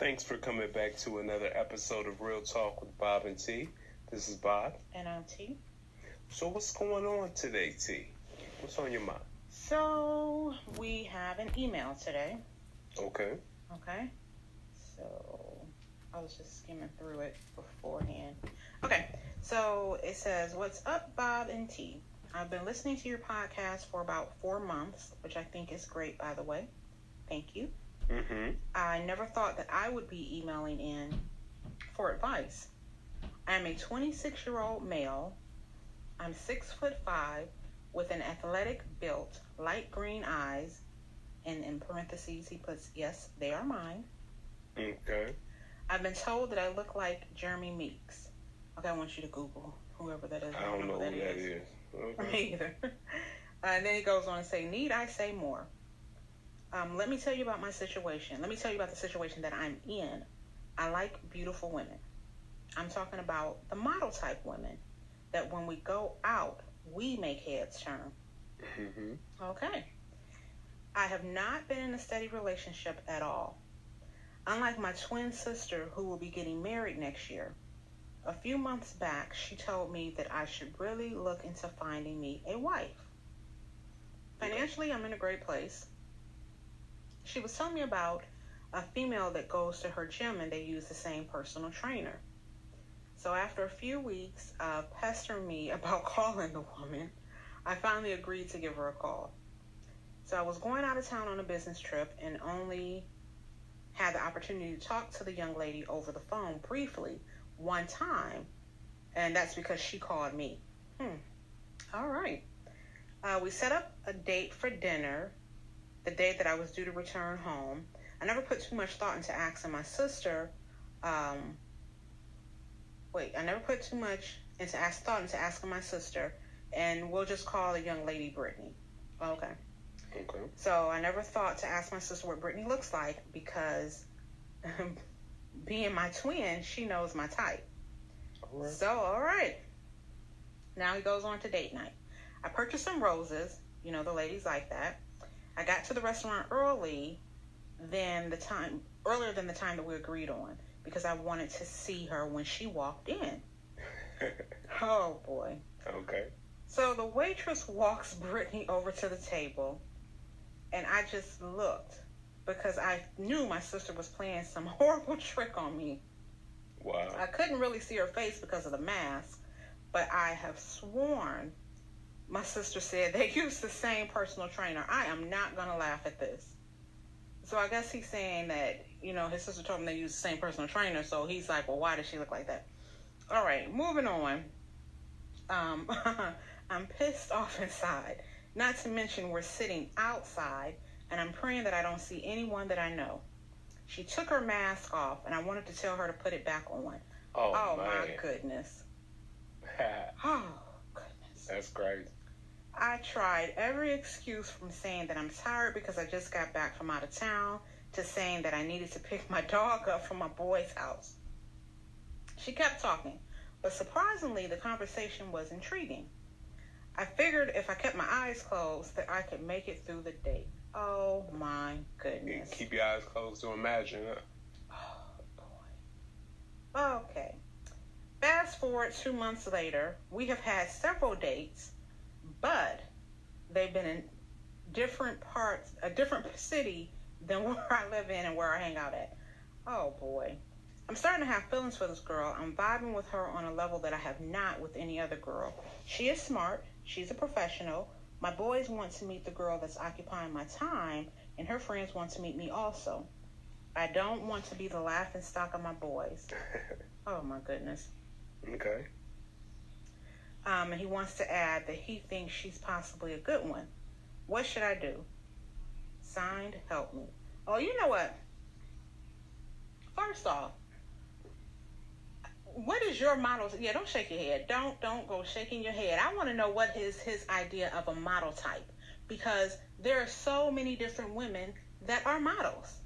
Thanks for coming back to another episode of Real Talk with Bob and T. This is Bob. And I'm T. So what's going on today, T? What's on your mind? So we have an email today. Okay. So I was just skimming through it beforehand. Okay. So it says, "What's up, Bob and T? I've been listening to your podcast for about 4 months, which I think is great, by the way. Thank you. I never thought that I would be emailing in for advice. I'm a 26-year-old male. I'm 6'5", with an athletic build, light green eyes, and in parentheses he puts, yes, they are mine. Okay. I've been told that I look like Jeremy Meeks." Okay, I want you to Google whoever that is. I don't know who that is. Okay. Me either. And then he goes on to say, "Need I say more? Let me tell you about my situation. Let me tell you about the situation that I'm in. I like beautiful women. I'm talking about the model type women that when we go out, we make heads turn." Okay. "I have not been in a steady relationship at all. Unlike my twin sister, who will be getting married next year. A few months back, she told me that I should really look into finding me a wife. Financially, I'm in a great place. She was telling me about a female that goes to her gym and they use the same personal trainer. So after a few weeks of pestering me about calling the woman, I finally agreed to give her a call. So I was going out of town on a business trip and only had the opportunity to talk to the young lady over the phone briefly one time, and that's because she called me. All right. We set up a date for dinner the day that I was due to return home. I never put too much thought into asking my sister. I never put too much thought into asking my sister, and we'll just call the young lady Brittany." Okay. "So I never thought to ask my sister what Brittany looks like because being my twin, she knows my type." All right. So, all right. Now he goes on to date night. "I purchased some roses. You know, the ladies like that. I got to the restaurant earlier than the time that we agreed on because I wanted to see her when she walked in." Oh, boy. Okay. "So the waitress walks Brittany over to the table, and I just looked because I knew my sister was playing some horrible trick on me. Wow. I couldn't really see her face because of the mask, but I have sworn my sister said they used the same personal trainer. I am not going to laugh at this." So I guess he's saying that, his sister told him they used the same personal trainer, so he's like, well, why does she look like that? All right, moving on. I'm pissed off inside. Not to mention we're sitting outside, and I'm praying that I don't see anyone that I know. She took her mask off, and I wanted to tell her to put it back on. Oh my goodness. Oh, goodness. That's crazy. "I tried every excuse from saying that I'm tired because I just got back from out of town to saying that I needed to pick my dog up from my boy's house. She kept talking, but surprisingly, the conversation was intriguing. I figured if I kept my eyes closed that I could make it through the date. Oh my goodness." Keep your eyes closed to imagine, huh? Oh boy. Okay. Fast forward 2 months later, we have had several dates, but they've been in a different city than where I live in and where I hang out at. Oh boy. I'm starting to have feelings for this girl. I'm vibing with her on a level that I have not with any other girl. She is smart. She's a professional. My boys want to meet the girl that's occupying my time, and her friends want to meet me also. I don't want to be the laughing stock of my boys. Oh my goodness. Okay. And he wants to add that he thinks she's possibly a good one. What should I do? Signed, help me." Oh, you know what? First off, what is your model? Yeah, don't shake your head. Don't go shaking your head. I want to know what is his idea of a model type, because there are so many different women that are models.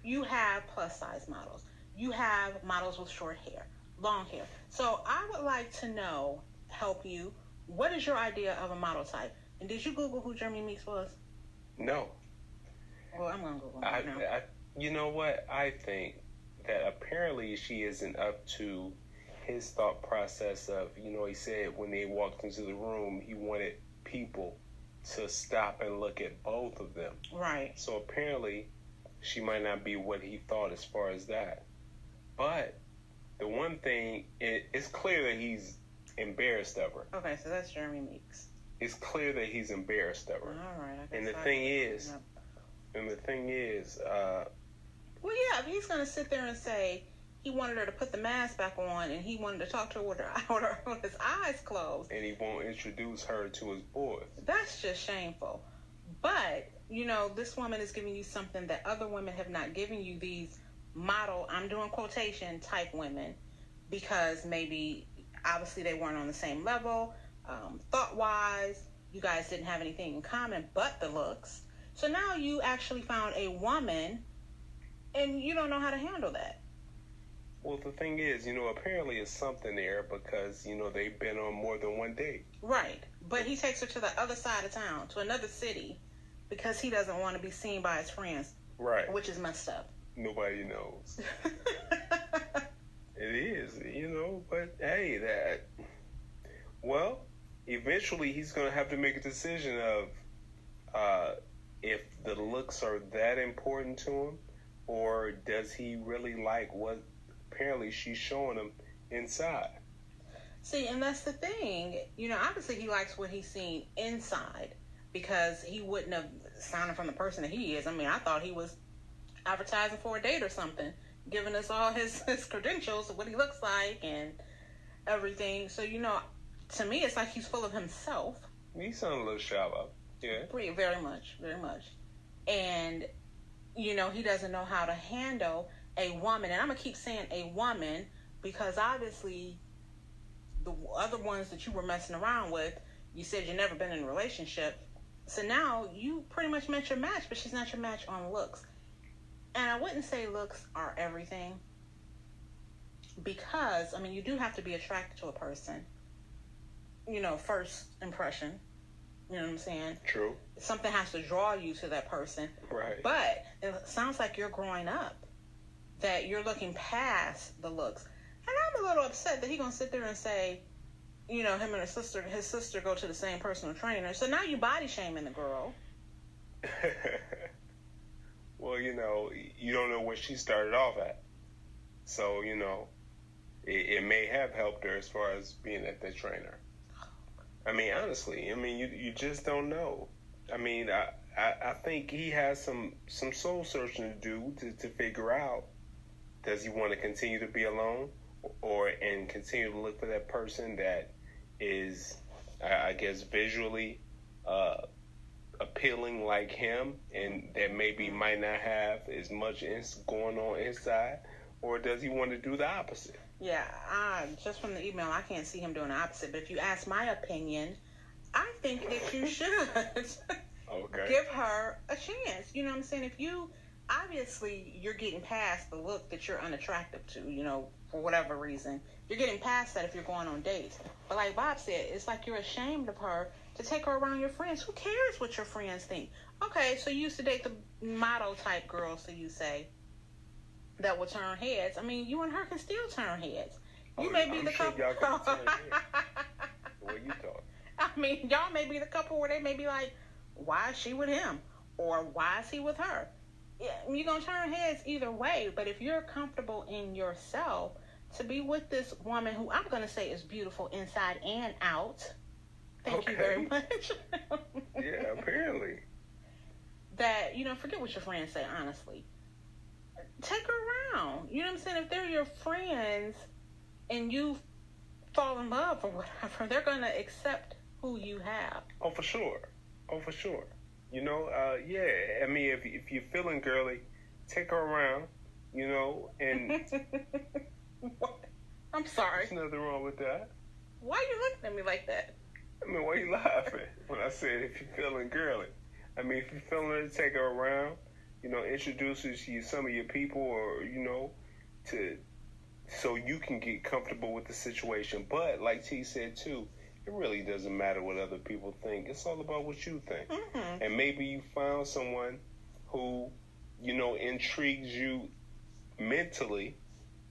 You have plus size models. You have models with short hair, long hair. So I would like to know, help you, what is your idea of a model type? And did you Google who Jeremy Meeks was? No. Well, I'm going to Google him right now. You know what? I think that apparently she isn't up to his thought process of, he said when they walked into the room, he wanted people to stop and look at both of them. Right. So apparently she might not be what he thought as far as that. But the one thing, it's clear that he's embarrassed of her. Okay, so that's Jeremy Meeks. It's clear that he's embarrassed of her. All right. And the thing is, well, yeah, if he's going to sit there and say he wanted her to put the mask back on and he wanted to talk to her with his eyes closed. And he won't introduce her to his boys. That's just shameful. But, this woman is giving you something that other women have not given you, these model, I'm doing quotation, type women, because maybe, obviously, they weren't on the same level, thought-wise, you guys didn't have anything in common but the looks. So now you actually found a woman, and you don't know how to handle that. Well, the thing is, apparently it's something there because, they've been on more than one date. Right. But he takes her to the other side of town, to another city, because he doesn't want to be seen by his friends. Right. Which is messed up. Nobody knows. It is, but hey, eventually he's going to have to make a decision of if the looks are that important to him, or does he really like what apparently she's showing him inside. See, and that's the thing. Obviously he likes what he's seen inside, because he wouldn't have sounded from the person that he is. I mean, I thought he was advertising for a date or something, giving us all his credentials of what he looks like and everything. So, to me, it's like he's full of himself. He sounds a little shallow. Yeah. Very much, very much. And, he doesn't know how to handle a woman. And I'm going to keep saying a woman, because obviously the other ones that you were messing around with, you said you've never been in a relationship. So now you pretty much met your match, but she's not your match on looks. And I wouldn't say looks are everything, because, you do have to be attracted to a person. First impression. You know what I'm saying? True. Something has to draw you to that person. Right. But it sounds like you're growing up, that you're looking past the looks. And I'm a little upset that he's going to sit there and say, him and his sister go to the same personal trainer. So now you body shaming the girl. Well, you don't know where she started off at. So, it may have helped her as far as being at the trainer. Honestly, you just don't know. I think he has some soul searching to do to figure out, does he want to continue to be alone and continue to look for that person that is, I guess, visually appealing like him, and that maybe might not have as much going on inside, or does he want to do the opposite? Yeah, just from the email, I can't see him doing the opposite. But if you ask my opinion, I think that you should okay. give her a chance. You know what I'm saying? If you, obviously, you're getting past the look that you're unattractive to, for whatever reason. You're getting past that if you're going on dates. But like Bob said, it's like you're ashamed of her to take her around your friends. Who cares what your friends think? Okay, so you used to date the model type girls, so you say, that will turn heads. You and her can still turn heads. You may be the couple. Y'all can turn heads. The way you talk. Y'all may be the couple where they may be like, why is she with him? Or why is he with her? Yeah, you're going to turn heads either way. But if you're comfortable in yourself to be with this woman who I'm going to say is beautiful inside and out. Thank you very much. Yeah, apparently. That, forget what your friends say, honestly. Take her around. You know what I'm saying? If they're your friends and you fall in love or whatever, they're going to accept who you have. Oh, for sure. Yeah. If you're feeling girly, take her around, and... What? I'm sorry. There's nothing wrong with that. Why are you looking at me like that? Why are you laughing when I said if you're feeling girly? If you're feeling her, take her around. Introduce her to some of your people, or, so you can get comfortable with the situation. But like T said too, it really doesn't matter what other people think. It's all about what you think. Mm-hmm. And maybe you found someone who intrigues you mentally,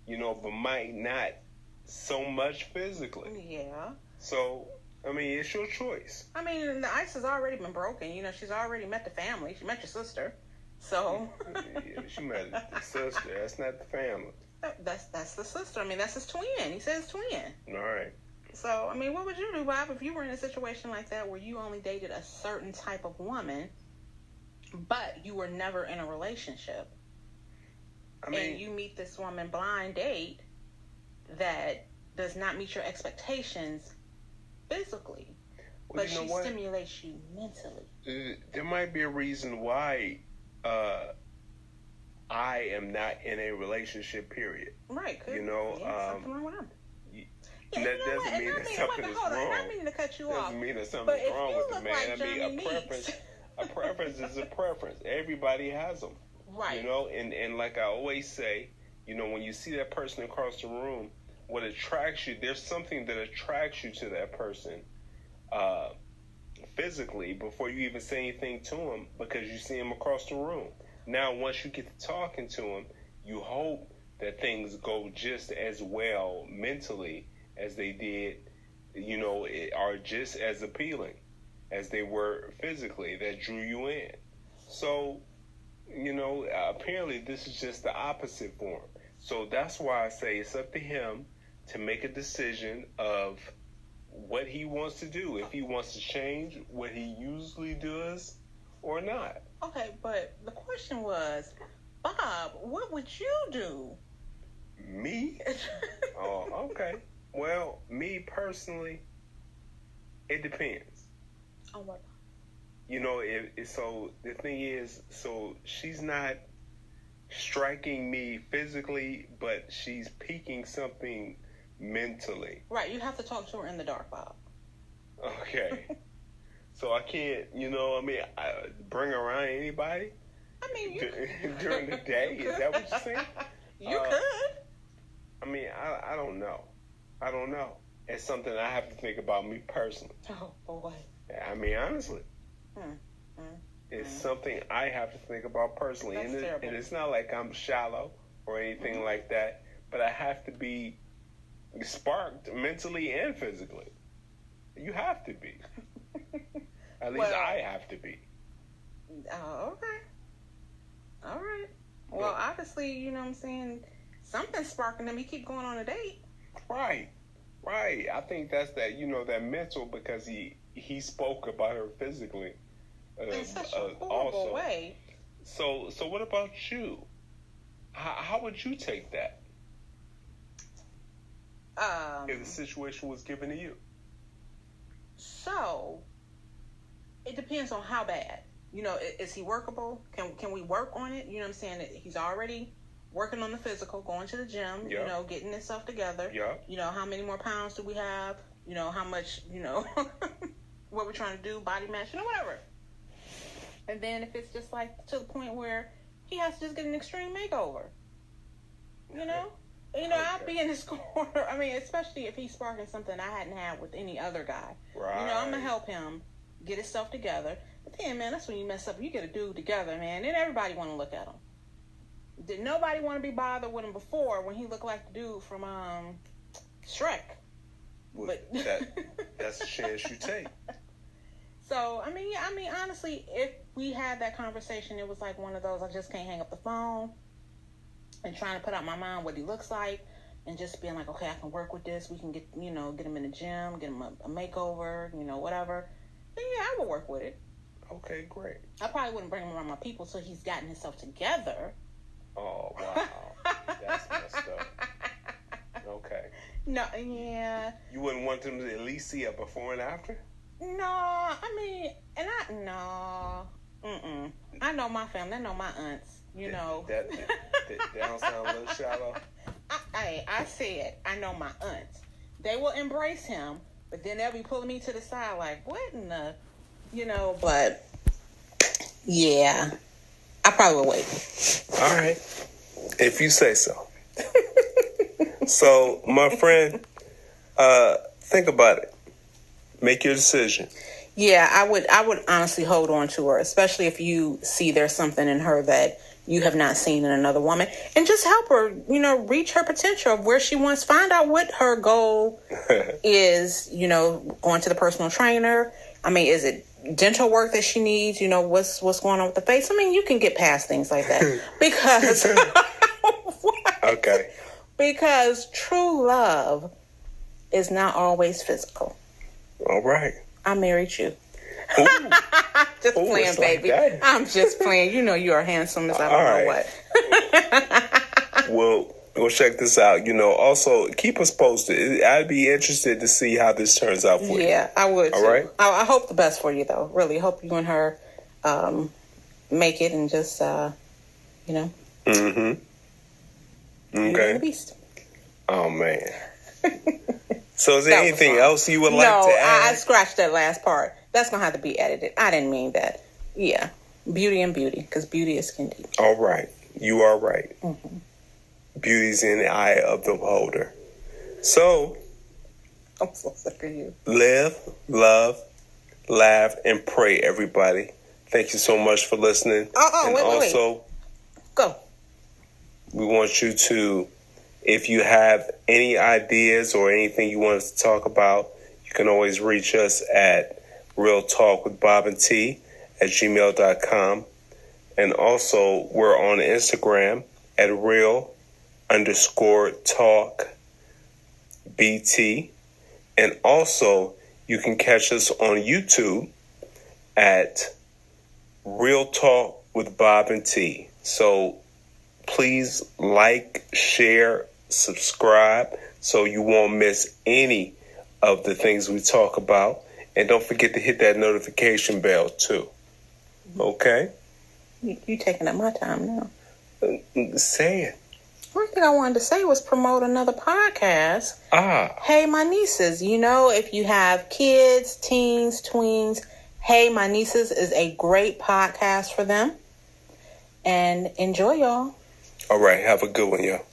but might not so much physically. Yeah. So, it's your choice. The ice has already been broken. She's already met the family. She met your sister. So. Yeah, she met the sister. That's not the family. That's the sister. That's his twin. He says twin. All right. So, what would you do, Bob, if you were in a situation like that where you only dated a certain type of woman, but you were never in a relationship? And you meet this woman blind date that does not meet your expectations physically, but she stimulates you mentally. There might be a reason why I am not in a relationship, period. Right. Something wrong with them. Yeah, that doesn't mean that something is wrong. I don't mean to cut you off. Doesn't mean that something's wrong with the man. A preference is a preference. Everybody has them. Right. And like I always say, when you see that person across the room, what attracts you, there's something that attracts you to that person physically before you even say anything to him, because you see him across the room. Now, once you get to talking to him, you hope that things go just as well mentally as they did, are just as appealing as they were physically, that drew you in. So, apparently this is just the opposite for him. So that's why I say it's up to him to make a decision of what he wants to do, if he wants to change what he usually does or not. Okay, but the question was, Bob, what would you do? Me? Oh, okay. Well, me personally, it depends. Oh, what? So the thing is, so she's not striking me physically, but she's piquing something mentally. Right, you have to talk to her in the dark, Bob. Okay. So I can't, bring around anybody? During the day? Is that what you're saying? You could. I don't know. It's something I have to think about me personally. Oh, boy. Honestly. It's something I have to think about personally. That's terrible. And it's not like I'm shallow or anything like that, but I have to be sparked mentally and physically. You have to be. At least I have to be. Oh, okay. All right. Well, obviously, something's sparking them. You keep going on a date. Right. I think that's that, that mental, because he spoke about her physically. In such a horrible way. So what about you? How would you take that? If the situation was given to you? So, it depends on how bad. Is he workable? Can we work on it? You know what I'm saying? He's already working on the physical, going to the gym, getting himself together. Yeah. How many more pounds do we have? How much, what we're trying to do, body mass, whatever. And then if it's just like to the point where he has to just get an extreme makeover, I'll be in his corner. Especially if he's sparking something I hadn't had with any other guy. Right. I'm going to help him get himself together. But then, man, that's when you mess up. You get a dude together, man. Then everybody want to look at him. Did nobody want to be bothered with him before when he looked like the dude from Shrek? Well, but that's a chance you take. So, honestly, if we had that conversation, it was like one of those, I just can't hang up the phone and trying to put out my mind what he looks like and just being like, okay, I can work with this. We can get him in the gym, get him a makeover, whatever. Then, yeah, I would work with it. Okay, great. I probably wouldn't bring him around my people till he's gotten himself together. Oh, wow. That's messed up. Okay. No, yeah. You wouldn't want them to at least see a before and after? No, I know my family. I know my aunts, That don't sound a little shallow? I said, I know my aunts. They will embrace him, but then they'll be pulling me to the side like, what in the, but, yeah. I probably will wait. All right. If you say so. So, my friend, think about it. Make your decision. Yeah, I would honestly hold on to her, especially if you see there's something in her that you have not seen in another woman, and just help her, reach her potential of where she wants. Find out what her goal is, going to the personal trainer. I mean, is it dental work that she needs? What's going on with the face? I mean, you can get past things like that because okay. Because true love is not always physical. All right. I married you. Just playing, baby. Like I'm just playing. You are handsome as I don't know what. We'll check this out. Also keep us posted. I'd be interested to see how this turns out for you. Yeah, I would. All too. right. I hope the best for you, though. Really hope you and her make it and just, Mm-hmm. Okay. The beast. Oh man. So is there anything else you would like to add? No, I scratched that last part. That's going to have to be edited. I didn't mean that. Yeah. Beauty and beauty, because beauty is skin deep. All right. You are right. Mm-hmm. Beauty's in the eye of the beholder. So, I'm so sick of you. Live, love, laugh, and pray, everybody. Thank you so much for listening. Wait. Go. We want you to, if you have any ideas or anything you want us to talk about, you can always reach us at realtalkwithbobandT@gmail.com. And also, we're on Instagram at real_talkBT. And also, you can catch us on YouTube at Real Talk with Bob and T. So please like, share, subscribe so you won't miss any of the things we talk about. And don't forget to hit that notification bell too. Okay? You taking up my time now. Say it. One thing I wanted to say was promote another podcast. Hey, My Nieces. If you have kids, teens, tweens, Hey, My Nieces is a great podcast for them. And enjoy, y'all. All right. Have a good one, y'all.